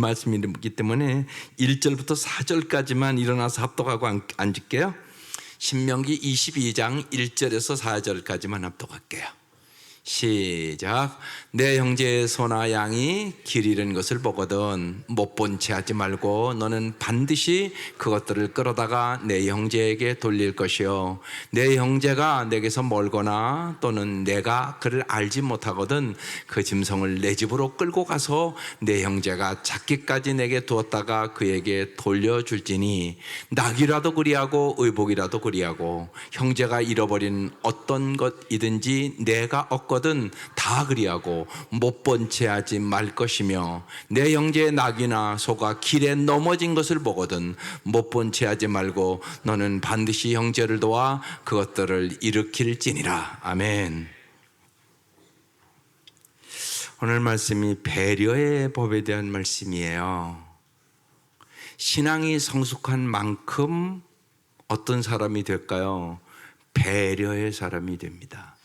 말씀이기 때문에 1절부터 4절까지만 일어나서 합독하고 앉을게요. 신명기 22장 1절에서 4절까지만 합독할게요. 시작. 내 형제의 소나 양이 길 잃은 것을 보거든 못 본 채 하지 말고 너는 반드시 그것들을 끌어다가 내 형제에게 돌릴 것이요 내 형제가 내게서 멀거나 또는 내가 그를 알지 못하거든 그 짐승을 내 집으로 끌고 가서 내 형제가 잡기까지 내게 두었다가 그에게 돌려줄지니 낙이라도 그리하고 의복이라도 그리하고 형제가 잃어버린 어떤 것이든지 내가 얻거든 다 그리하고 못 본 채 하지 말 것이며 내 형제의 낙이나 소가 길에 넘어진 것을 보거든 못 본 채 하지 말고 너는 반드시 형제를 도와 그것들을 일으킬지니라. 아멘. 오늘 말씀이 배려의 법에 대한 말씀이에요. 신앙이 성숙한 만큼 어떤 사람이 될까요? 배려의 사람이 됩니다.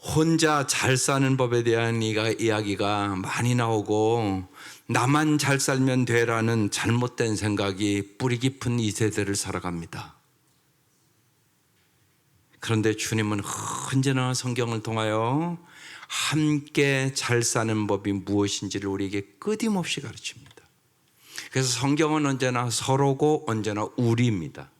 혼자 잘 사는 법에 대한 이야기가 많이 나오고 나만 잘 살면 되라는 잘못된 생각이 뿌리 깊은 이 세대를 살아갑니다. 그런데 주님은 언제나 성경을 통하여 함께 잘 사는 법이 무엇인지를 우리에게 끊임없이 가르칩니다. 그래서 성경은 언제나 서로고 언제나 우리입니다.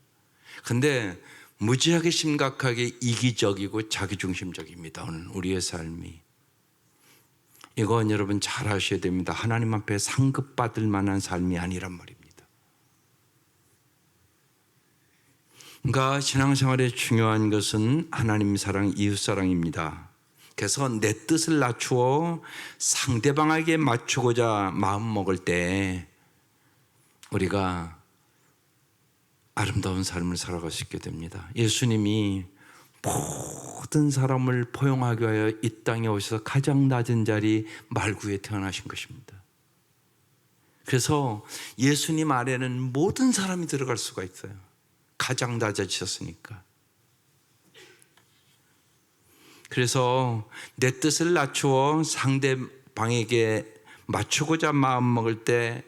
그런데 무지하게 심각하게 이기적이고 자기중심적입니다. 오늘 우리의 삶이. 이건 여러분 잘 아셔야 됩니다. 하나님 앞에 상급받을 만한 삶이 아니란 말입니다. 그러니까 신앙생활에 중요한 것은 하나님 사랑, 이웃 사랑입니다. 그래서 내 뜻을 낮추어 상대방에게 맞추고자 마음 먹을 때 우리가 아름다운 삶을 살아갈 수 있게 됩니다. 예수님이 모든 사람을 포용하기 위하여 이 땅에 오셔서 가장 낮은 자리 말구에 태어나신 것입니다. 그래서 예수님 아래는 모든 사람이 들어갈 수가 있어요. 가장 낮아지셨으니까. 그래서 내 뜻을 낮추어 상대방에게 맞추고자 마음 먹을 때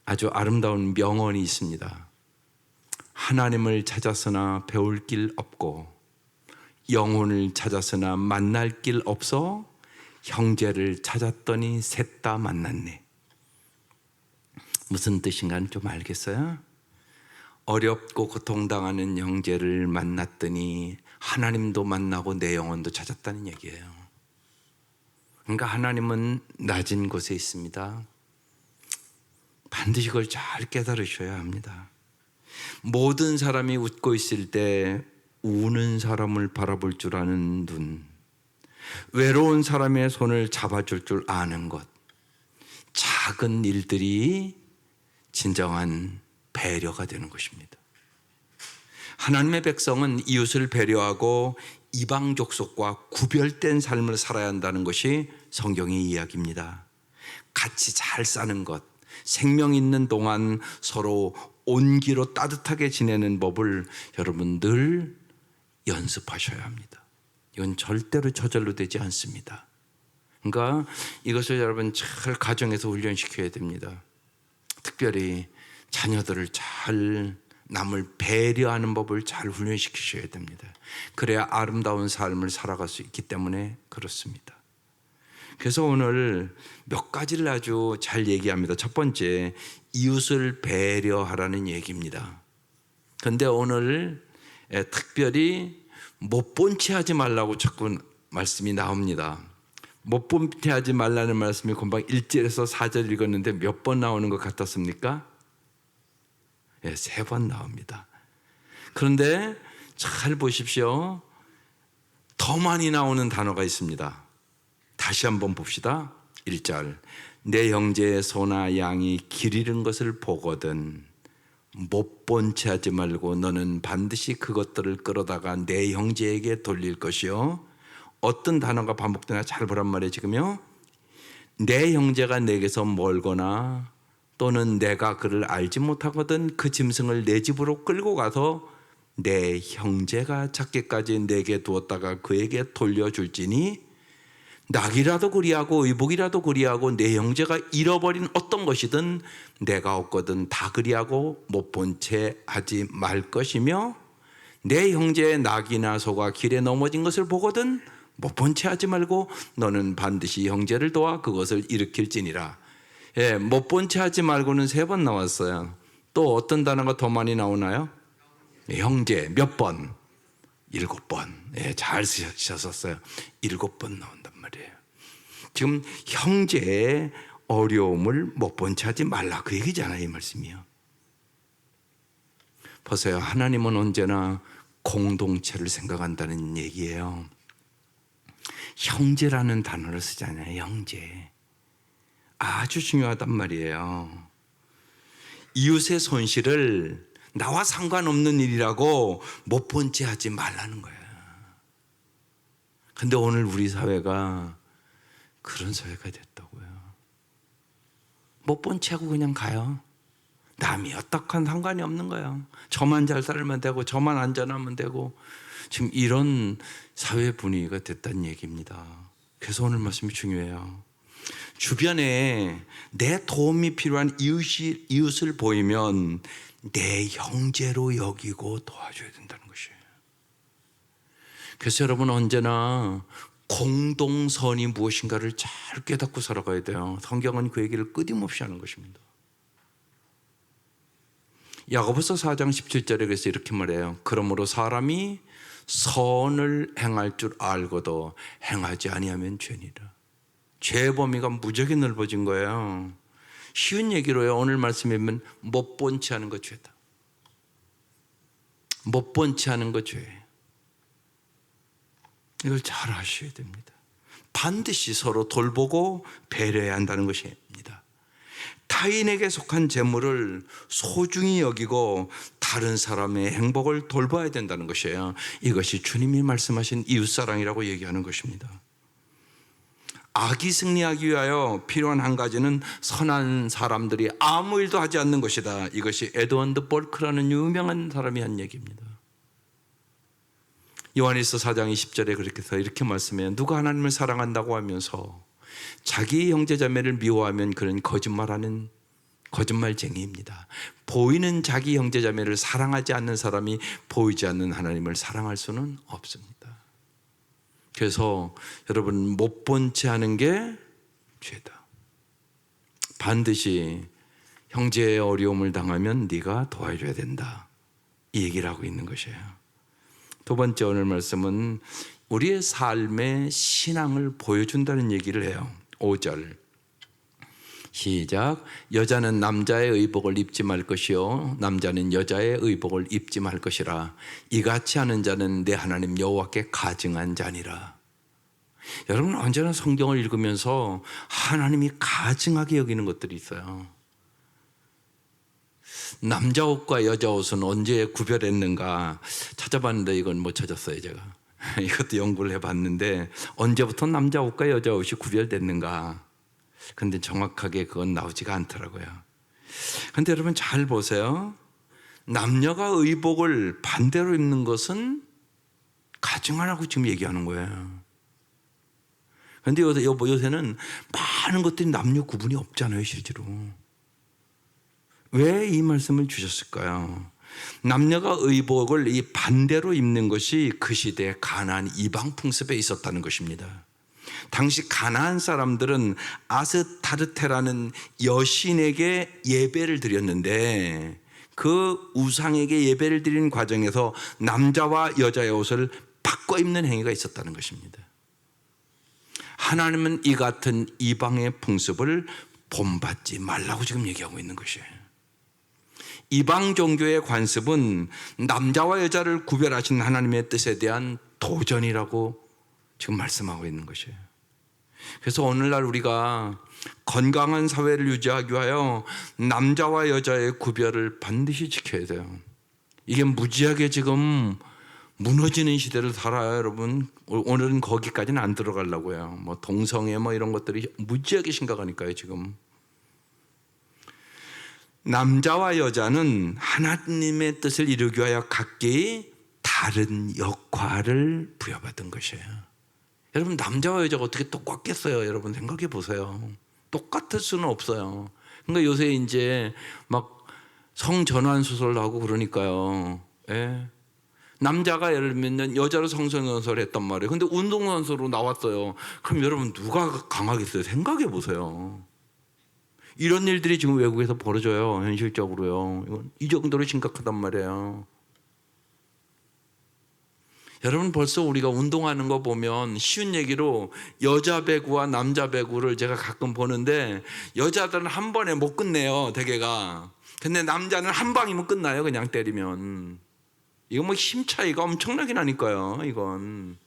아주 아름다운 명언이 있습니다. 하나님을 찾았으나 배울 길 없고 영혼을 찾았으나 만날 길 없어 형제를 찾았더니 셋 다 만났네. 무슨 뜻인가는 좀 알겠어요? 어렵고 고통당하는 형제를 만났더니 하나님도 만나고 내 영혼도 찾았다는 얘기예요. 그러니까 하나님은 낮은 곳에 있습니다. 반드시 그걸 잘 깨달으셔야 합니다. 모든 사람이 웃고 있을 때 우는 사람을 바라볼 줄 아는 눈, 외로운 사람의 손을 잡아줄 줄 아는 것, 작은 일들이 진정한 배려가 되는 것입니다. 하나님의 백성은 이웃을 배려하고 이방 족속과 구별된 삶을 살아야 한다는 것이 성경의 이야기입니다. 같이 잘 사는 것, 생명 있는 동안 서로 온기로 따뜻하게 지내는 법을 여러분 늘 연습하셔야 합니다. 이건 절대로 저절로 되지 않습니다. 그러니까 이것을 여러분 잘 가정에서 훈련시켜야 됩니다. 특별히 자녀들을 잘 남을 배려하는 법을 잘 훈련시키셔야 됩니다. 그래야 아름다운 삶을 살아갈 수 있기 때문에 그렇습니다. 그래서 오늘 몇 가지를 아주 잘 얘기합니다. 첫 번째, 이웃을 배려하라는 얘기입니다. 그런데 오늘 특별히 못 본 채 하지 말라고 자꾸 말씀이 나옵니다. 못 본 채 하지 말라는 말씀이 금방 1절에서 4절 읽었는데 몇 번 나오는 것 같았습니까? 3번 나옵니다. 그런데 잘 보십시오. 더 많이 나오는 단어가 있습니다. 다시 한번 봅시다. 1절. 내 형제의 소나 양이 길 잃은 것을 보거든 못 본 채 하지 말고 너는 반드시 그것들을 끌어다가 내 형제에게 돌릴 것이요. 어떤 단어가 반복되나 잘 보란 말이에요. 지금요. 내 형제가 내게서 멀거나 또는 내가 그를 알지 못하거든 그 짐승을 내 집으로 끌고 가서 내 형제가 찾기까지 내게 두었다가 그에게 돌려줄지니 낙이라도 그리하고 의복이라도 그리하고 내 형제가 잃어버린 어떤 것이든 내가 없거든 다 그리하고 못 본 채 하지 말 것이며 내 형제의 낙이나 소가 길에 넘어진 것을 보거든 못 본 채 하지 말고 너는 반드시 형제를 도와 그것을 일으킬지니라. 예, 못 본 채 하지 말고는 3번 나왔어요. 또 어떤 단어가 더 많이 나오나요? 형제 몇 번? 7번. 예, 잘 쓰셨었어요. 7번 나온단 말이에요. 지금 형제의 어려움을 못 본 채 하지 말라 그 얘기잖아요, 이 말씀이요. 보세요. 하나님은 언제나 공동체를 생각한다는 얘기예요. 형제라는 단어를 쓰잖아요. 형제. 아주 중요하단 말이에요. 이웃의 손실을 나와 상관없는 일이라고 못 본 채 하지 말라는 거예요. 근데 오늘 우리 사회가 그런 사회가 됐다고요. 못 본 채 하고 그냥 가요. 남이 어떡한 상관이 없는 거예요. 저만 잘 살면 되고 저만 안전하면 되고 지금 이런 사회 분위기가 됐다는 얘기입니다. 그래서 오늘 말씀이 중요해요. 주변에 내 도움이 필요한 이웃을 보이면 내 형제로 여기고 도와줘야 된다는 것이에요. 그래서 여러분 언제나 공동선이 무엇인가를 잘 깨닫고 살아가야 돼요. 성경은 그 얘기를 끊임없이 하는 것입니다. 야고보서 4장 17절에 그래서 이렇게 말해요. 그러므로 사람이 선을 행할 줄 알고도 행하지 아니하면 죄니라. 죄의 범위가 무지하게 넓어진 거예요. 쉬운 얘기로요. 오늘 말씀이면 못 본 채 하는 거 죄다. 못 본 채 하는 거 죄예요. 이걸 잘 아셔야 됩니다. 반드시 서로 돌보고 배려해야 한다는 것입니다. 타인에게 속한 재물을 소중히 여기고 다른 사람의 행복을 돌봐야 된다는 것이에요. 이것이 주님이 말씀하신 이웃사랑이라고 얘기하는 것입니다. 악이 승리하기 위하여 필요한 한 가지는 선한 사람들이 아무 일도 하지 않는 것이다. 이것이 에드먼드 볼크라는 유명한 사람이 한 얘기입니다. 요한일서 4장 20절에 그렇게 해서 이렇게 말씀해요. 누가 하나님을 사랑한다고 하면서 자기 형제자매를 미워하면 그는 거짓말하는 거짓말쟁이입니다. 보이는 자기 형제자매를 사랑하지 않는 사람이 보이지 않는 하나님을 사랑할 수는 없습니다. 그래서 여러분 못 본 채 하는 게 죄다. 반드시 형제의 어려움을 당하면 네가 도와줘야 된다. 이 얘기를 하고 있는 것이에요. 두 번째 오늘 말씀은 우리의 삶의 신앙을 보여준다는 얘기를 해요. 5절 시작. 여자는 남자의 의복을 입지 말 것이요 남자는 여자의 의복을 입지 말 것이라. 이같이 하는 자는 내 하나님 여호와께 가증한 자니라. 여러분 언제나 성경을 읽으면서 하나님이 가증하게 여기는 것들이 있어요. 남자 옷과 여자 옷은 언제 구별했는가 찾아봤는데 이건 못 찾았어요. 제가 이것도 연구를 해봤는데 언제부터 남자 옷과 여자 옷이 구별됐는가. 근데 정확하게 그건 나오지가 않더라고요. 근데 여러분 잘 보세요. 남녀가 의복을 반대로 입는 것은 가증하라고 지금 얘기하는 거예요. 그런데 요새는 많은 것들이 남녀 구분이 없잖아요. 실제로. 왜 이 말씀을 주셨을까요? 남녀가 의복을 이 반대로 입는 것이 그 시대의 가나안 이방 풍습에 있었다는 것입니다. 당시 가나안 사람들은 아스타르테라는 여신에게 예배를 드렸는데 그 우상에게 예배를 드리는 과정에서 남자와 여자의 옷을 바꿔 입는 행위가 있었다는 것입니다. 하나님은 이 같은 이방의 풍습을 본받지 말라고 지금 얘기하고 있는 것이에요. 이방 종교의 관습은 남자와 여자를 구별하신 하나님의 뜻에 대한 도전이라고 지금 말씀하고 있는 것이에요. 그래서 오늘날 우리가 건강한 사회를 유지하기 위하여 남자와 여자의 구별을 반드시 지켜야 돼요. 이게 무지하게 지금 무너지는 시대를 살아요, 여러분. 오늘은 거기까지는 안 들어가려고요. 뭐 동성애 뭐 이런 것들이 무지하게 심각하니까요, 지금. 남자와 여자는 하나님의 뜻을 이루기 위하여 각기 다른 역할을 부여받은 것이에요. 여러분 남자와 여자가 어떻게 똑같겠어요? 여러분 생각해 보세요. 똑같을 수는 없어요. 그러니까 요새 이제 막 성전환 수술을 하고 그러니까요. 예. 남자가 예를 들면 여자로 성전환수술을 했단 말이에요. 근데 운동선수로 나왔어요. 그럼 여러분 누가 강하겠어요? 생각해 보세요. 이런 일들이 지금 외국에서 벌어져요. 현실적으로요. 이건 이 정도로 심각하단 말이에요. 여러분 벌써 우리가 운동하는 거 보면 쉬운 얘기로 여자 배구와 남자 배구를 제가 가끔 보는데 여자들은 한 번에 못 끝내요. 대개가. 근데 남자는 한 방이면 끝나요. 그냥 때리면. 이거 뭐 힘 차이가 엄청나게 나니까요. 이건.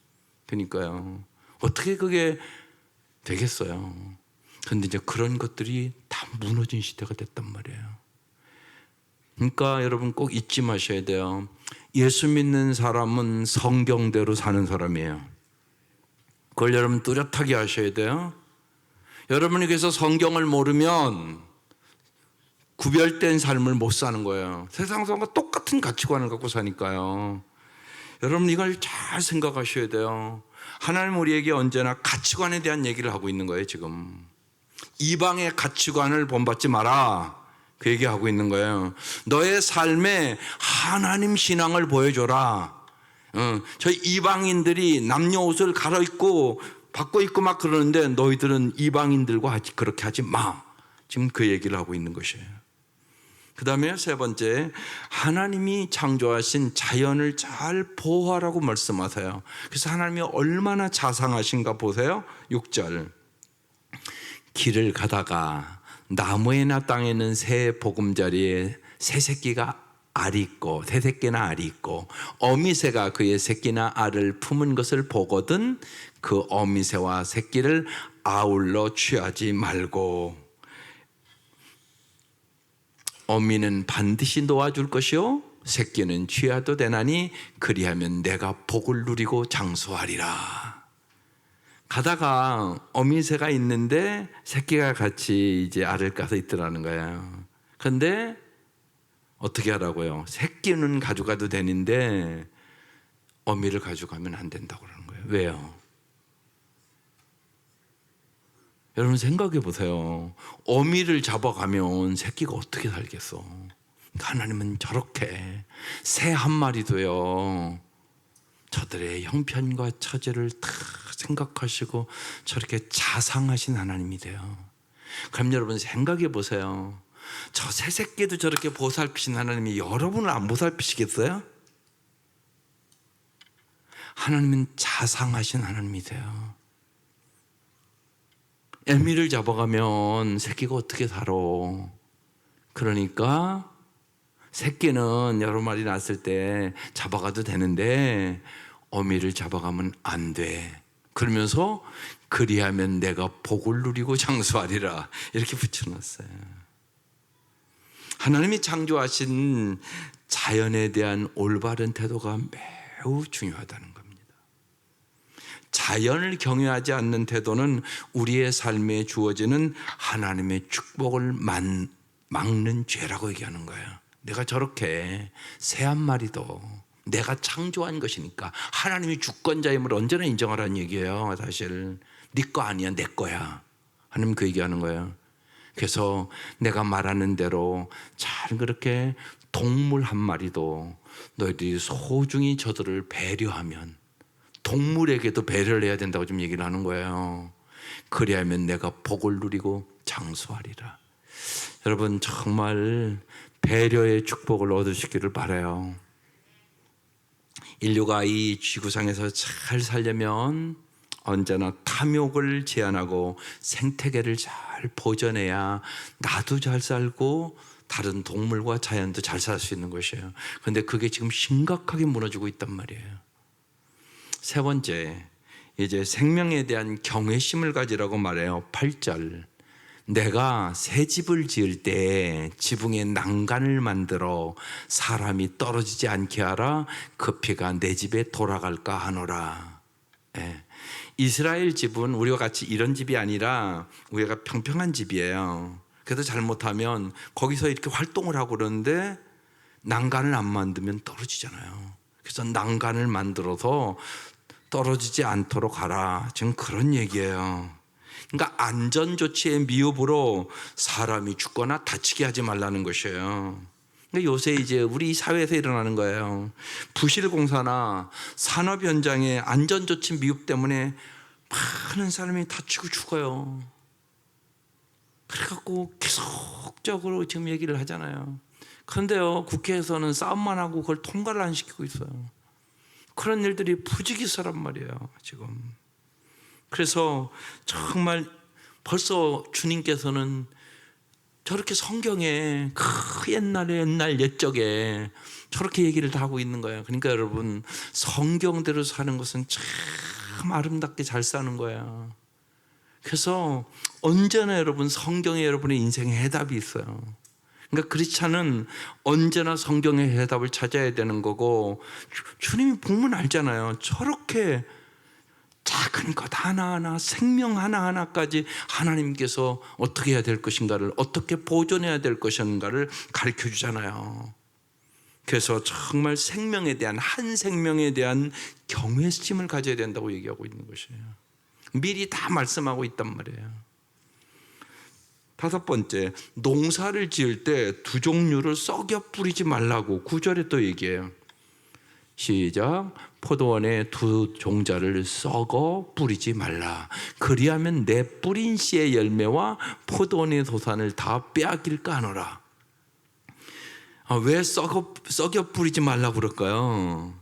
그러니까요. 어떻게 그게 되겠어요. 그런데 이제 그런 것들이 다 무너진 시대가 됐단 말이에요. 그러니까 여러분 꼭 잊지 마셔야 돼요. 예수 믿는 사람은 성경대로 사는 사람이에요. 그걸 여러분 뚜렷하게 하셔야 돼요. 여러분이 그래서 성경을 모르면 구별된 삶을 못 사는 거예요. 세상 사람과 똑같은 가치관을 갖고 사니까요. 여러분 이걸 잘 생각하셔야 돼요. 하나님 우리에게 언제나 가치관에 대한 얘기를 하고 있는 거예요. 지금 이방의 가치관을 본받지 마라, 그 얘기하고 있는 거예요. 너의 삶에 하나님 신앙을 보여줘라. 저 이방인들이 남녀 옷을 갈아입고 바꿔 입고 막 그러는데 너희들은 이방인들과 그렇게 하지 마. 지금 그 얘기를 하고 있는 것이에요. 그 다음에 세 번째, 하나님이 창조하신 자연을 잘 보호하라고 말씀하세요. 그래서 하나님이 얼마나 자상하신가 보세요. 6절. 길을 가다가 나무에나 땅에는 새 보금자리에 새 새끼나 알이 있고 어미새가 그의 새끼나 알을 품은 것을 보거든 그 어미새와 새끼를 아울러 취하지 말고, 어미는 반드시 놓아줄 것이요 새끼는 취하도 되나니 그리하면 내가 복을 누리고 장수하리라. 가다가 어미새가 있는데 새끼가 같이 이제 알을 까서 있더라는 거예요. 그런데 어떻게 하라고요? 새끼는 가져가도 되는데 어미를 가져가면 안 된다고 그러는 거예요. 왜요? 여러분 생각해 보세요. 어미를 잡아가면 새끼가 어떻게 살겠어? 하나님은 저렇게 새 한 마리도요, 저들의 형편과 처지를 다 생각하시고 저렇게 자상하신 하나님이 돼요. 그럼 여러분 생각해 보세요. 저 새 새끼도 저렇게 보살피신 하나님이 여러분을 안 보살피시겠어요? 하나님은 자상하신 하나님이 돼요. 애미를 잡아가면 새끼가 어떻게 살아? 그러니까 새끼는 여러 마리 낳았을 때 잡아가도 되는데 어미를 잡아가면 안 돼. 그러면서 그리하면 내가 복을 누리고 장수하리라, 이렇게 붙여놨어요. 하나님이 창조하신 자연에 대한 올바른 태도가 매우 중요하다는 겁니다. 자연을 경외하지 않는 태도는 우리의 삶에 주어지는 하나님의 축복을 막는 죄라고 얘기하는 거예요. 내가 저렇게 새 한 마리도 내가 창조한 것이니까 하나님이 주권자임을 언제나 인정하라는 얘기예요. 사실 네 거 아니야, 내 거야. 하나님 그 얘기하는 거예요. 그래서 내가 말하는 대로 잘 그렇게 동물 한 마리도 너희들이 소중히 저들을 배려하면, 동물에게도 배려를 해야 된다고 좀 얘기를 하는 거예요. 그리하면 내가 복을 누리고 장수하리라. 여러분 정말 배려의 축복을 얻으시기를 바라요. 인류가 이 지구상에서 잘 살려면 언제나 탐욕을 제한하고 생태계를 잘 보존해야 나도 잘 살고 다른 동물과 자연도 잘 살 수 있는 것이에요. 그런데 그게 지금 심각하게 무너지고 있단 말이에요. 세 번째, 이제 생명에 대한 경외심을 가지라고 말해요. 8절. 내가 새 집을 지을 때 지붕에 난간을 만들어 사람이 떨어지지 않게 하라. 그 피가 내 집에 돌아갈까 하노라. 예. 이스라엘 집은 우리와 같이 이런 집이 아니라 우리가 평평한 집이에요. 그래서 잘못하면 거기서 이렇게 활동을 하고 그러는데 난간을 안 만들면 떨어지잖아요. 그래서 난간을 만들어서 떨어지지 않도록 하라. 지금 그런 얘기예요. 그러니까 안전조치의 미흡으로 사람이 죽거나 다치게 하지 말라는 것이에요. 그러니까 요새 이제 우리 사회에서 일어나는 거예요. 부실공사나 산업 현장의 안전조치 미흡 때문에 많은 사람이 다치고 죽어요. 그래갖고 계속적으로 지금 얘기를 하잖아요. 그런데요, 국회에서는 싸움만 하고 그걸 통과를 안 시키고 있어요. 그런 일들이 부지기수란 말이에요, 지금. 그래서 정말 벌써 주님께서는 저렇게 성경에 그 옛날 옛적에 저렇게 얘기를 다 하고 있는 거예요. 그러니까 여러분, 성경대로 사는 것은 참 아름답게 잘 사는 거예요. 그래서 언제나 여러분 성경에 여러분의 인생에 해답이 있어요. 그러니까 크리스찬은 언제나 성경의 해답을 찾아야 되는 거고, 주님이 보면 알잖아요. 저렇게 작은 것 하나하나, 생명 하나하나까지 하나님께서 어떻게 해야 될 것인가를, 어떻게 보존해야 될 것인가를 가르쳐 주잖아요. 그래서 정말 생명에 대한, 한 생명에 대한 경외심을 가져야 된다고 얘기하고 있는 것이에요. 미리 다 말씀하고 있단 말이에요. 다섯 번째, 농사를 지을 때 두 종류를 썩여 뿌리지 말라고 9절에 또 얘기해요. 시작. 포도원에 두 종자를 썩어 뿌리지 말라. 그리하면 내 뿌린 씨의 열매와 포도원의 도산을 다 빼앗길까 하노라. 왜 썩여 뿌리지 말라고 그럴까요?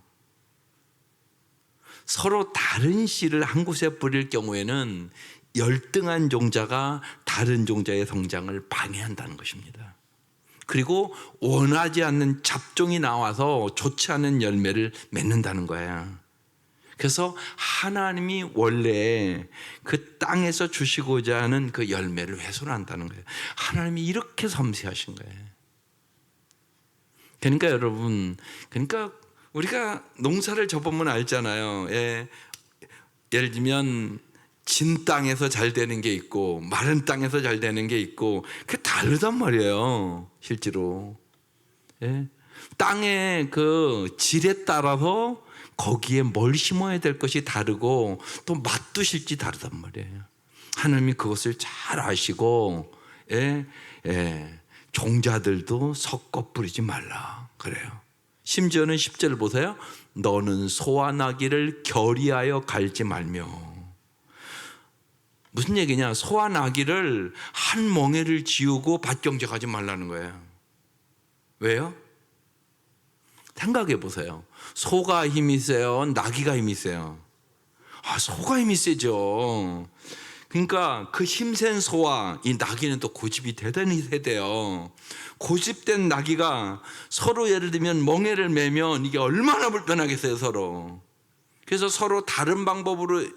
서로 다른 씨를 한 곳에 뿌릴 경우에는 열등한 종자가 다른 종자의 성장을 방해한다는 것입니다. 그리고 원하지 않는 잡종이 나와서 좋지 않은 열매를 맺는다는 거예요. 그래서 하나님이 원래 그 땅에서 주시고자 하는 그 열매를 훼손한다는 거예요. 하나님이 이렇게 섬세하신 거예요. 그러니까 여러분, 우리가 농사를 져보면 알잖아요. 예를 들면 진 땅에서 잘 되는 게 있고 마른 땅에서 잘 되는 게 있고, 그게 다르단 말이에요. 실제로 땅의 그 질에 따라서 거기에 뭘 심어야 될 것이 다르고 또 맛도 실제 다르단 말이에요. 하나님이 그것을 잘 아시고 종자들도 섞어 뿌리지 말라 그래요. 심지어는 10절 보세요. 너는 소와 나귀를 결의하여 갈지 말며. 무슨 얘기냐? 소와 나귀를 한 멍에를 지우고 밭경작하지 말라는 거예요. 왜요? 생각해 보세요. 소가 힘이 세요? 나귀가 힘이 세요? 소가 힘이 세죠. 그러니까 그 힘센 소와 이 나귀는 또 고집이 대단히 세대요. 고집된 나귀가 서로 예를 들면 멍에를 매면 이게 얼마나 불편하겠어요, 서로. 그래서 서로 다른 방법으로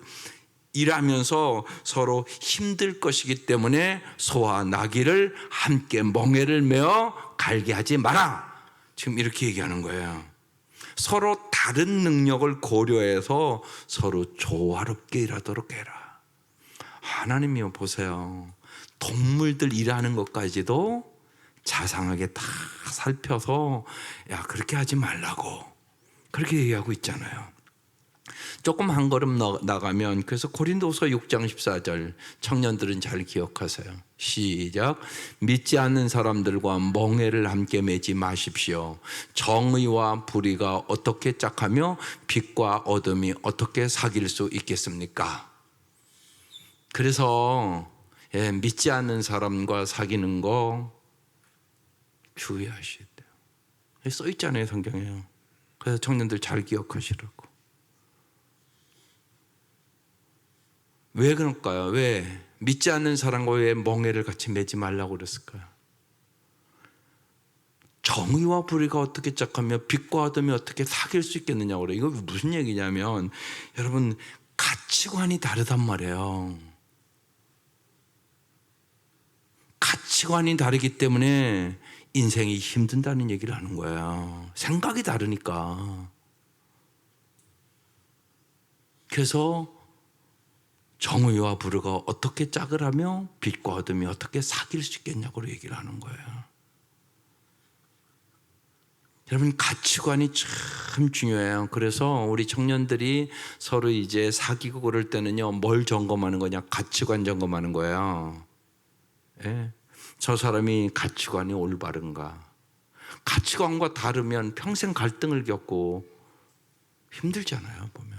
일하면서 서로 힘들 것이기 때문에 소와 나귀를 함께 멍에를 메어 갈게 하지 마라. 지금 이렇게 얘기하는 거예요. 서로 다른 능력을 고려해서 서로 조화롭게 일하도록 해라. 하나님이 보세요. 동물들 일하는 것까지도 자상하게 다 살펴서 그렇게 하지 말라고 그렇게 얘기하고 있잖아요. 조금 한 걸음 나가면, 그래서 고린도서 6장 14절 청년들은 잘 기억하세요. 시작. 믿지 않는 사람들과 멍에를 함께 매지 마십시오. 정의와 불의가 어떻게 짝하며 빛과 어둠이 어떻게 사귈 수 있겠습니까? 그래서 믿지 않는 사람과 사귀는 거 주의하셔야 돼요. 써 있잖아요, 성경에요. 그래서 청년들 잘 기억하시라고. 왜 그럴까요? 왜 믿지 않는 사람과 왜 멍에를 같이 매지 말라고 그랬을까요? 정의와 불의가 어떻게 짝하며 빛과 어둠이 어떻게 사귈 수 있겠느냐고 그래요. 이거 무슨 얘기냐면 여러분, 가치관이 다르단 말이에요. 가치관이 다르기 때문에 인생이 힘든다는 얘기를 하는 거예요. 생각이 다르니까. 그래서 정의와 불의가 어떻게 짝을 하며 빛과 어둠이 어떻게 사귈 수 있겠냐고 얘기를 하는 거예요. 여러분, 가치관이 참 중요해요. 그래서 우리 청년들이 서로 이제 사귀고 그럴 때는요, 뭘 점검하는 거냐? 가치관 점검하는 거예요. 예. 저 사람이 가치관이 올바른가? 가치관과 다르면 평생 갈등을 겪고 힘들잖아요, 보면.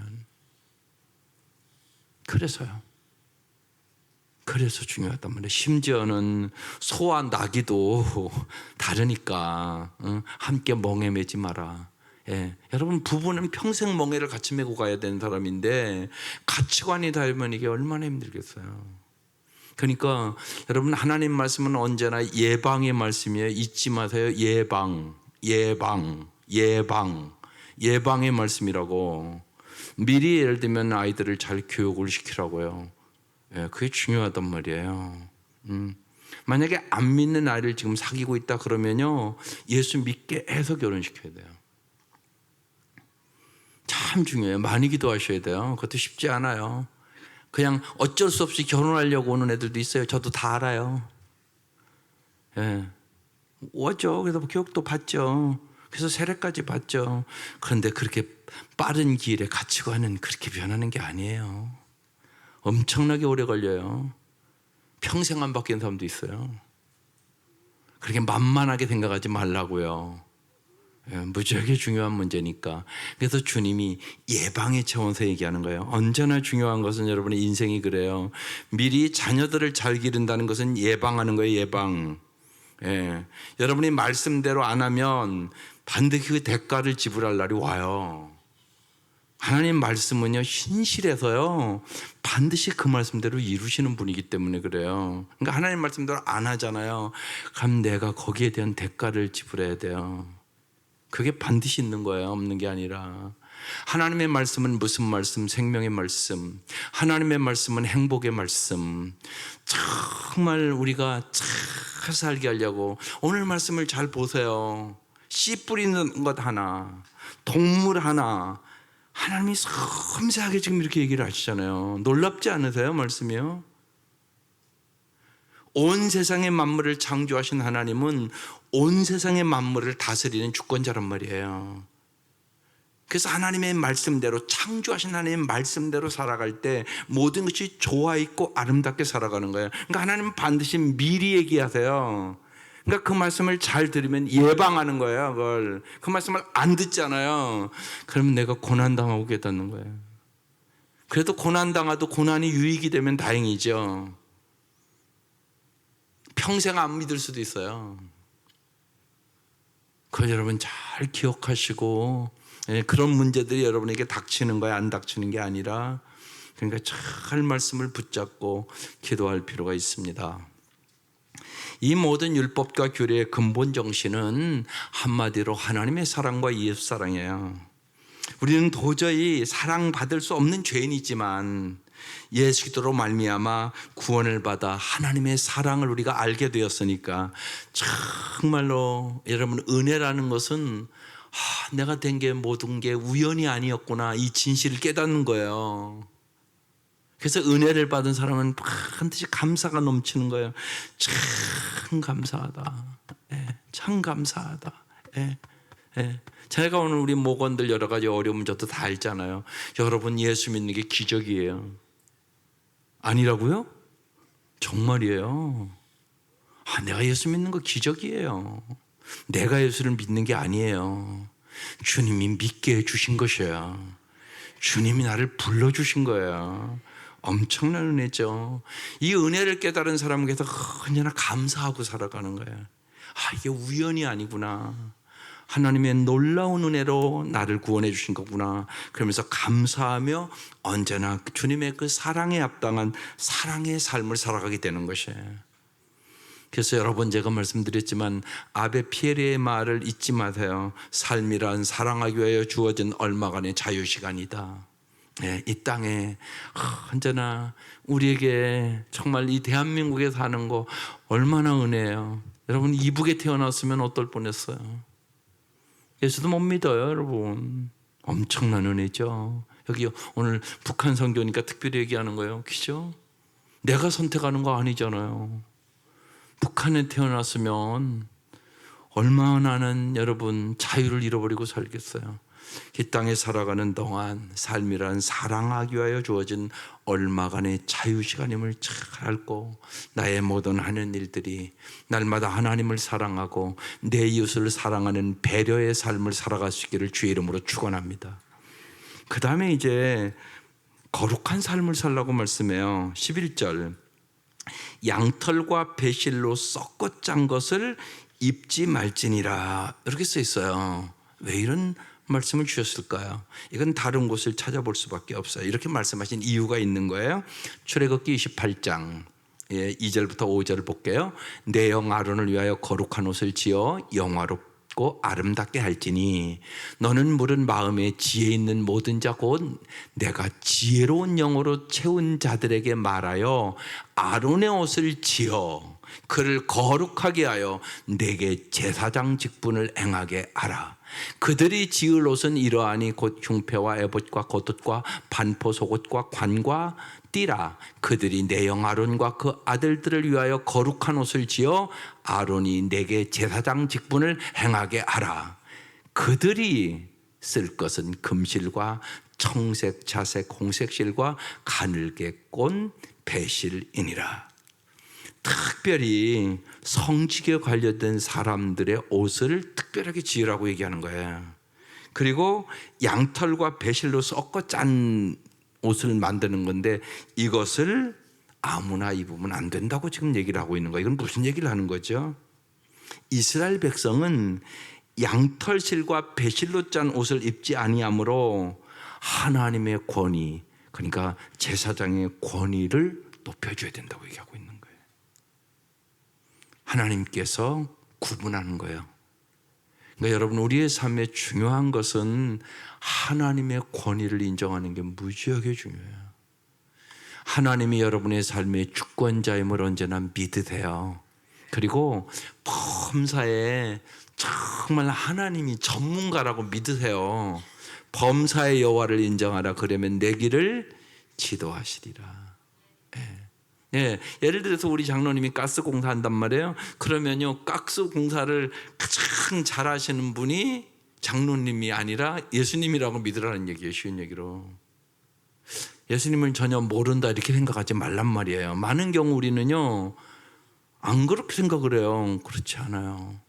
그래서 중요하단 말이에요. 심지어는 소와 나귀도 다르니까 함께 멍에 매지 마라. 예. 여러분, 부부는 평생 멍에를 같이 메고 가야 되는 사람인데 가치관이 다르면 이게 얼마나 힘들겠어요. 그러니까 여러분, 하나님 말씀은 언제나 예방의 말씀이에요. 잊지 마세요. 예방의 말씀이라고. 미리 예를 들면 아이들을 잘 교육을 시키라고요. 예, 그게 중요하단 말이에요. 만약에 안 믿는 아이를 지금 사귀고 있다 그러면요, 예수 믿게 해서 결혼시켜야 돼요. 참 중요해요. 많이 기도하셔야 돼요. 그것도 쉽지 않아요. 그냥 어쩔 수 없이 결혼하려고 오는 애들도 있어요. 저도 다 알아요. 예. 오죠. 그래서 교육도 받죠. 그래서 세례까지 받죠. 그런데 그렇게 빠른 기일에 가치관은 그렇게 변하는 게 아니에요. 엄청나게 오래 걸려요. 평생 안 바뀌는 사람도 있어요. 그렇게 만만하게 생각하지 말라고요. 무지하게 중요한 문제니까. 그래서 주님이 예방의 차원에서 얘기하는 거예요. 언제나 중요한 것은 여러분의 인생이 그래요. 미리 자녀들을 잘 기른다는 것은 예방하는 거예요. 예방. 예. 여러분이 말씀대로 안 하면 반드시 그 대가를 지불할 날이 와요. 하나님 말씀은요, 신실해서요, 반드시 그 말씀대로 이루시는 분이기 때문에 그래요. 그러니까 하나님 말씀대로 안 하잖아요. 그럼 내가 거기에 대한 대가를 지불해야 돼요. 그게 반드시 있는 거예요. 없는 게 아니라. 하나님의 말씀은 무슨 말씀? 생명의 말씀. 하나님의 말씀은 행복의 말씀. 정말 우리가 잘 살게 하려고 오늘 말씀을 잘 보세요. 씨 뿌리는 것 하나, 동물 하나, 하나님이 섬세하게 지금 이렇게 얘기를 하시잖아요. 놀랍지 않으세요? 말씀이요. 온 세상의 만물을 창조하신 하나님은 온 세상의 만물을 다스리는 주권자란 말이에요. 그래서 하나님의 말씀대로, 창조하신 하나님의 말씀대로 살아갈 때 모든 것이 좋아 있고 아름답게 살아가는 거예요. 그러니까 하나님은 반드시 미리 얘기하세요. 그러니까 그 말씀을 잘 들으면 예방하는 거예요. 그걸. 그 말씀을 안 듣잖아요. 그러면 내가 고난당하고 깨닫는 거예요. 그래도 고난당하도 고난이 유익이 되면 다행이죠. 평생 안 믿을 수도 있어요. 그걸 여러분 잘 기억하시고, 그런 문제들이 여러분에게 닥치는 거야, 안 닥치는 게 아니라, 그러니까 잘 말씀을 붙잡고 기도할 필요가 있습니다. 이 모든 율법과 규례의 근본 정신은 한마디로 하나님의 사랑과 예수 사랑이에요. 우리는 도저히 사랑받을 수 없는 죄인이지만 예수 그리스도로 말미암아 구원을 받아 하나님의 사랑을 우리가 알게 되었으니까 정말로 여러분, 은혜라는 것은 내가 된 게 모든 게 우연이 아니었구나, 이 진실을 깨닫는 거예요. 그래서 은혜를 받은 사람은 반드시 감사가 넘치는 거예요. 참 감사하다. 참 감사하다. 제가 오늘 우리 목원들 여러 가지 어려움 저도 다 알잖아요. 여러분, 예수 믿는 게 기적이에요. 아니라고요? 정말이에요. 내가 예수 믿는 거 기적이에요. 내가 예수를 믿는 게 아니에요. 주님이 믿게 해주신 것이에요. 주님이 나를 불러주신 거예요. 엄청난 은혜죠. 이 은혜를 깨달은 사람에게서 언제나 감사하고 살아가는 거예요. 이게 우연이 아니구나. 하나님의 놀라운 은혜로 나를 구원해 주신 거구나. 그러면서 감사하며 언제나 주님의 그 사랑에 합당한 사랑의 삶을 살아가게 되는 것이에요. 그래서 여러 번 제가 말씀드렸지만 아베 피에르의 말을 잊지 마세요. 삶이란 사랑하기 위하여 주어진 얼마간의 자유시간이다. 이 땅에 언제나 우리에게 정말 이 대한민국에 사는 거 얼마나 은혜예요. 여러분, 이북에 태어났으면 어떨 뻔했어요. 예수도 못 믿어요, 여러분. 엄청난 은혜죠. 여기 오늘 북한 선교니까 특별히 얘기하는 거예요. 그죠? 내가 선택하는 거 아니잖아요. 북한에 태어났으면 얼마나는 여러분 자유를 잃어버리고 살겠어요. 이 땅에 살아가는 동안 삶이란 사랑하기 위하여 주어진 얼마간의 자유시간임을 잘 알고 나의 모든 하는 일들이 날마다 하나님을 사랑하고 내 이웃을 사랑하는 배려의 삶을 살아갈 수 있기를 주의 이름으로 축원합니다. 그 다음에 이제 거룩한 삶을 살라고 말씀해요. 11절 양털과 배실로 썩고 짠 것을 입지 말지니라 이렇게 써 있어요. 왜 이런 말씀을 주셨을까요? 이건 다른 곳을 찾아볼 수밖에 없어요. 이렇게 말씀하신 이유가 있는 거예요. 출애굽기 28장 2절부터 5절을 볼게요. 내 영 아론을 위하여 거룩한 옷을 지어 영화롭고 아름답게 할지니 너는 물은 마음에 지혜 있는 모든 자 곧 내가 지혜로운 영으로 채운 자들에게 말하여 아론의 옷을 지어 그를 거룩하게 하여 내게 제사장 직분을 행하게 하라. 그들이 지을 옷은 이러하니 곧 흉패와 에봇과 겉옷과 반포 속옷과 관과 띠라. 그들이 내 영 아론과 그 아들들을 위하여 거룩한 옷을 지어 아론이 내게 제사장 직분을 행하게 하라. 그들이 쓸 것은 금실과 청색, 자색, 홍색 실과 가늘게 꼰 배실이니라. 특별히 성직에 관련된 사람들의 옷을 특별하게 지으라고 얘기하는 거예요. 그리고 양털과 배실로 섞어 짠 옷을 만드는 건데 이것을 아무나 입으면 안 된다고 지금 얘기를 하고 있는 거예요. 이건 무슨 얘기를 하는 거죠? 이스라엘 백성은 양털실과 배실로 짠 옷을 입지 아니하므로 하나님의 권위, 그러니까 제사장의 권위를 높여줘야 된다고 얘기하고 있는 거예요. 하나님께서 구분하는 거예요. 그러니까 여러분 우리의 삶에 중요한 것은 하나님의 권위를 인정하는 게 무지하게 중요해요. 하나님이 여러분의 삶의 주권자임을 언제나 믿으세요. 그리고 범사에 정말 하나님이 전문가라고 믿으세요. 범사의 여호와를 인정하라. 그러면 내 길을 지도하시리라. 예를 들어서 우리 장로님이 가스 공사한단 말이에요. 그러면요 가스 공사를 가장 잘하시는 분이 장로님이 아니라 예수님이라고 믿으라는 얘기예요. 쉬운 얘기로. 예수님을 전혀 모른다 이렇게 생각하지 말란 말이에요. 많은 경우 우리는요 안 그렇게 생각을 해요. 그렇지 않아요.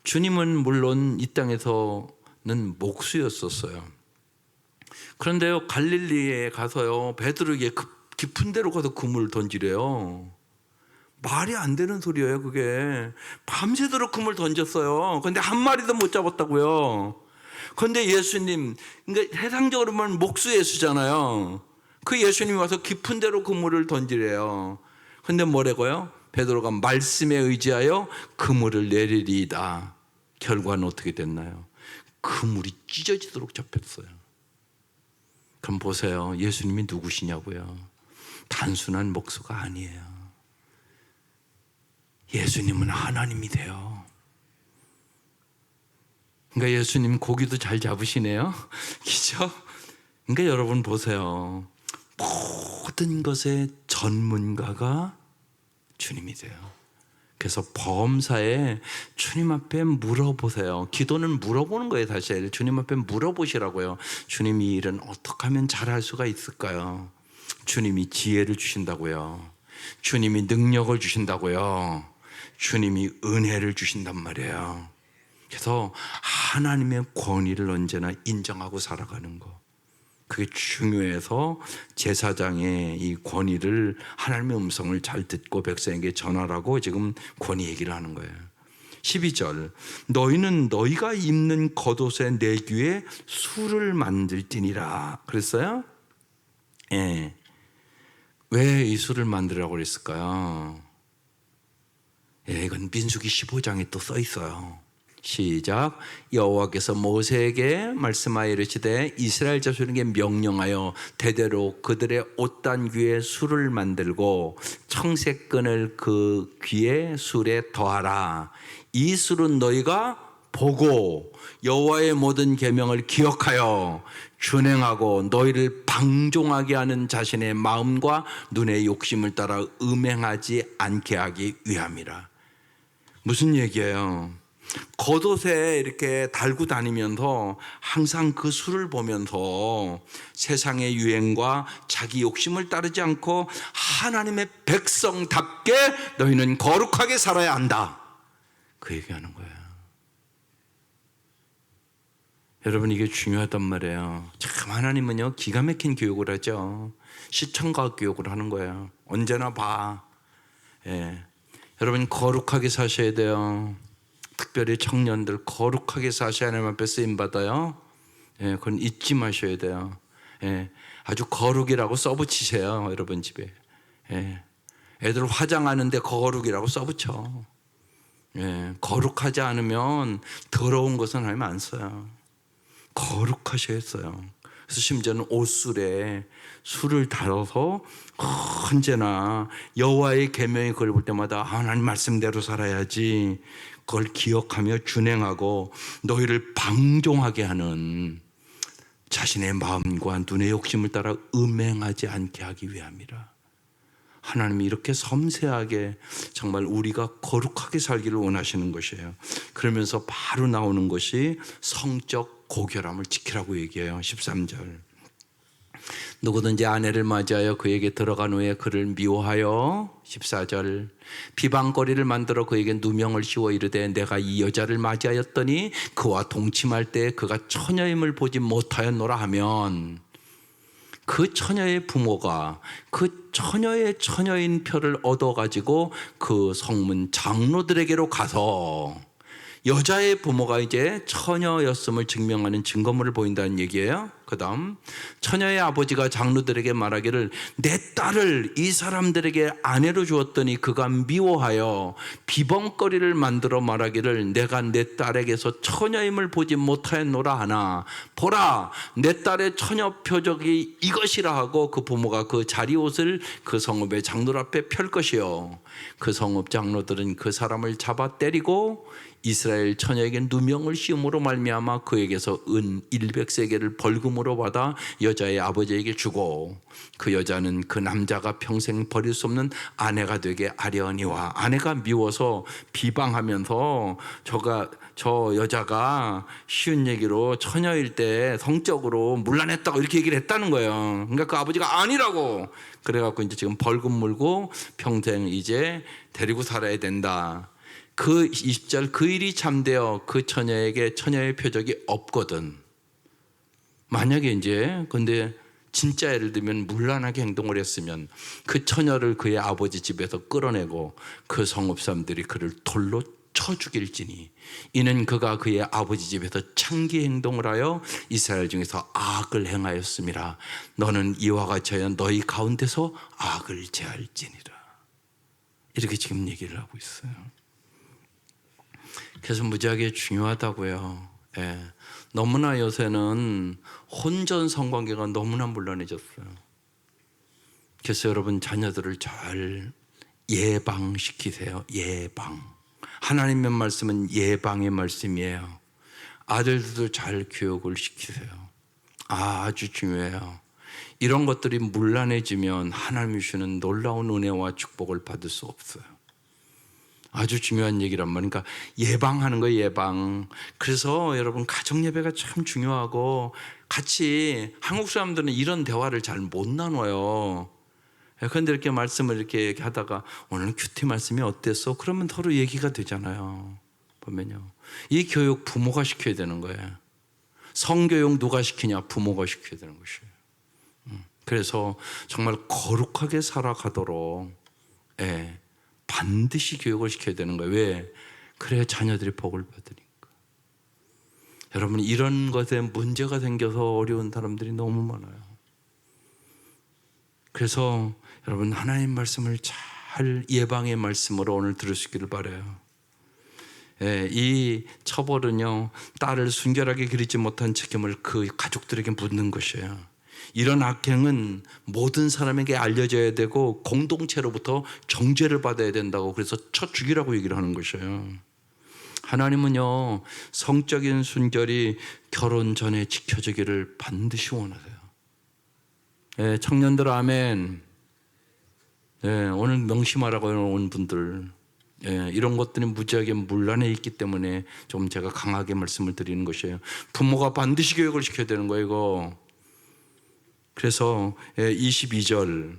주님은 물론 이 땅에서는 목수였었어요. 그런데요 갈릴리에 가서요 베드로에게 깊은 데로 가서 그물을 던지래요. 말이 안 되는 소리예요 그게. 밤새도록 그물 던졌어요. 그런데 한 마리도 못 잡았다고요. 그런데 예수님, 그러니까 세상적으로 보면 목수 예수잖아요. 그 예수님이 와서 깊은 데로 그물을 던지래요. 그런데 뭐라고요? 베드로가 말씀에 의지하여 그물을 내리리이다. 결과는 어떻게 됐나요? 그물이 찢어지도록 잡혔어요. 그럼 보세요. 예수님이 누구시냐고요? 단순한 목수가 아니에요. 예수님은 하나님이세요. 그러니까 예수님 고기도 잘 잡으시네요. 그죠? 그러니까 여러분 보세요. 모든 것의 전문가가 주님이세요. 그래서 범사에 주님 앞에 물어보세요. 기도는 물어보는 거예요. 사실 주님 앞에 물어보시라고요. 주님 이 일은 어떻게 하면 잘할 수가 있을까요? 주님이 지혜를 주신다고요. 주님이 능력을 주신다고요. 주님이 은혜를 주신단 말이에요. 그래서 하나님의 권위를 언제나 인정하고 살아가는 거, 그게 중요해서 제사장의 이 권위를, 하나님의 음성을 잘 듣고 백성에게 전하라고 지금 권위 얘기를 하는 거예요. 12절 너희는 너희가 입는 겉옷에 내 귀에 술을 만들지니라 그랬어요? 예. 왜 이 술을 만들라고 그랬을까요? 예, 이건 민수기 15장에 또 써 있어요. 시작. 여호와께서 모세에게 말씀하여 이르시되 이스라엘 자손에게 명령하여 대대로 그들의 옷단 귀에 술을 만들고 청색끈을 그 귀에 술에 더하라. 이 술은 너희가 보고 여호와의 모든 계명을 기억하여 준행하고 너희를 방종하게 하는 자신의 마음과 눈의 욕심을 따라 음행하지 않게 하기 위함이라. 무슨 얘기예요? 겉옷에 이렇게 달고 다니면서 항상 그 술을 보면서 세상의 유행과 자기 욕심을 따르지 않고 하나님의 백성답게 너희는 거룩하게 살아야 한다. 그 얘기하는 거예요. 여러분, 이게 중요하단 말이에요. 참 하나님은요 기가 막힌 교육을 하죠. 시청각 교육을 하는 거예요. 언제나 봐. 예. 여러분, 거룩하게 사셔야 돼요. 특별히 청년들 거룩하게 사셔야 하나님 앞에 쓰임받아요. 예, 그건 잊지 마셔야 돼요. 예, 아주 거룩이라고 써붙이세요. 여러분 집에. 예, 애들 화장하는데 거룩이라고 써붙여. 예, 거룩하지 않으면 더러운 것은 하나님 안 써요. 거룩하셔야 했어요. 그래서 심지어는 옷술에 술을 달아서 언제나 여호와의 계명이 그걸 볼 때마다 하나님 말씀대로 살아야지, 그걸 기억하며 준행하고 너희를 방종하게 하는 자신의 마음과 눈의 욕심을 따라 음행하지 않게 하기 위함이라. 하나님이 이렇게 섬세하게 정말 우리가 거룩하게 살기를 원하시는 것이에요. 그러면서 바로 나오는 것이 성적 고결함을 지키라고 얘기해요. 13절. 누구든지 아내를 맞이하여 그에게 들어간 후에 그를 미워하여 14절 비방거리를 만들어 그에게 누명을 씌워 이르되 내가 이 여자를 맞이하였더니 그와 동침할 때 그가 처녀임을 보지 못하였노라 하면, 그 처녀의 부모가 그 처녀의 처녀인 표를 얻어가지고 그 성문 장로들에게로 가서 여자의 부모가 이제 처녀였음을 증명하는 증거물을 보인다는 얘기예요. 그 다음 처녀의 아버지가 장로들에게 말하기를 내 딸을 이 사람들에게 아내로 주었더니 그가 미워하여 비범거리를 만들어 말하기를 내가 내 딸에게서 처녀임을 보지 못하였노라 하나 보라 내 딸의 처녀 표적이 이것이라 하고 그 부모가 그 자리옷을 그 성읍의 장로 앞에 펼 것이요 그 성읍 장로들은 그 사람을 잡아 때리고 이스라엘 처녀에게 누명을 씌움으로 말미암아 그에게서 은 100세겔을 벌금으로 받아 여자의 아버지에게 주고 그 여자는 그 남자가 평생 버릴 수 없는 아내가 되게 하려니와. 아내가 미워서 비방하면서 저 여자가 쉬운 얘기로 처녀일 때 성적으로 문란했다고 이렇게 얘기를 했다는 거예요. 그러니까 그 아버지가 아니라고 그래갖고 이제 지금 벌금 물고 평생 이제 데리고 살아야 된다. 그 20절 그 일이 참되어 그 처녀에게 처녀의 표적이 없거든. 만약에 이제 근데 진짜 예를 들면 문란하게 행동을 했으면 그 처녀를 그의 아버지 집에서 끌어내고 그 성읍 사람들이 그를 돌로 쳐 죽일지니 이는 그가 그의 아버지 집에서 창기 행동을 하여 이스라엘 중에서 악을 행하였음이라. 너는 이와 같이 하여 너희 가운데서 악을 제할지니라. 이렇게 지금 얘기를 하고 있어요. 그래서 무지하게 중요하다고요. 예. 너무나 요새는 혼전 성관계가 너무나 문란해졌어요. 그래서 여러분 자녀들을 잘 예방시키세요. 예방. 하나님의 말씀은 예방의 말씀이에요. 아들들도 잘 교육을 시키세요. 아주 중요해요. 이런 것들이 문란해지면 하나님이 주시는 놀라운 은혜와 축복을 받을 수 없어요. 아주 중요한 얘기란 말이에요. 그러니까 예방하는 거예요. 예방. 그래서 여러분 가정 예배가 참 중요하고, 같이 한국 사람들은 이런 대화를 잘 못 나눠요. 그런데 이렇게 말씀을 이렇게 하다가 오늘 큐티 말씀이 어땠어? 그러면 서로 얘기가 되잖아요. 보면요, 이 교육 부모가 시켜야 되는 거예요. 성교육 누가 시키냐? 부모가 시켜야 되는 것이에요. 그래서 정말 거룩하게 살아가도록 반드시 교육을 시켜야 되는 거예요. 왜? 그래야 자녀들이 복을 받으니까. 여러분, 이런 것에 문제가 생겨서 어려운 사람들이 너무 많아요. 그래서 여러분 하나님 말씀을 잘 예방의 말씀으로 오늘 들으시기를 바라요. 이 처벌은요, 딸을 순결하게 기르지 못한 책임을 그 가족들에게 묻는 것이에요. 이런 악행은 모든 사람에게 알려져야 되고 공동체로부터 정죄를 받아야 된다고, 그래서 쳐 죽이라고 얘기를 하는 것이에요. 하나님은요, 성적인 순결이 결혼 전에 지켜지기를 반드시 원하세요. 청년들 아멘. 오늘 명심하라고 온 분들, 이런 것들이 무지하게 문란해 있기 때문에 좀 제가 강하게 말씀을 드리는 것이에요. 부모가 반드시 교육을 시켜야 되는 거예요, 이거. 그래서 22절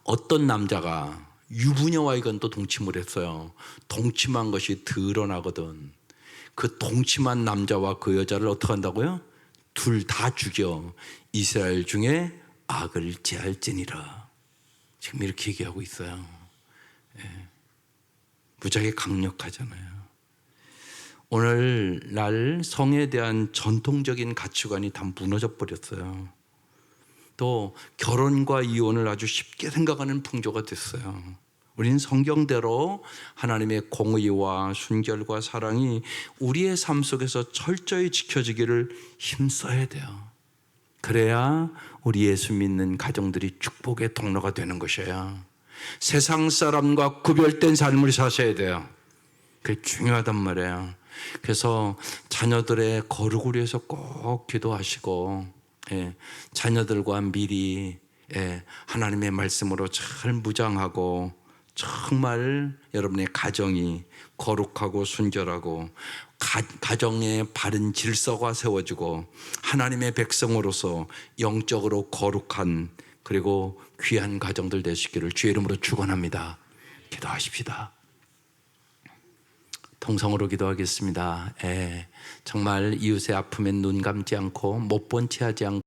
어떤 남자가 유부녀와 이건 또 동침을 했어요. 동침한 것이 드러나거든. 그 동침한 남자와 그 여자를 어떻게 한다고요? 둘 다 죽여 이스라엘 중에 악을 제할지니라. 지금 이렇게 얘기하고 있어요. 무지하게 강력하잖아요. 오늘날 성에 대한 전통적인 가치관이 다 무너져 버렸어요. 또 결혼과 이혼을 아주 쉽게 생각하는 풍조가 됐어요. 우리는 성경대로 하나님의 공의와 순결과 사랑이 우리의 삶 속에서 철저히 지켜지기를 힘써야 돼요. 그래야 우리 예수 믿는 가정들이 축복의 통로가 되는 것이에요. 세상 사람과 구별된 삶을 사셔야 돼요. 그게 중요하단 말이에요. 그래서 자녀들의 거룩을 위해서 꼭 기도하시고, 자녀들과 미리 하나님의 말씀으로 잘 무장하고, 정말 여러분의 가정이 거룩하고 순결하고 가정에 바른 질서가 세워지고 하나님의 백성으로서 영적으로 거룩한 그리고 귀한 가정들 되시기를 주의 이름으로 축원합니다. 기도하십시다. 통성으로 기도하겠습니다. 정말 이웃의 아픔엔 눈 감지 않고 못 본 채 하지 않고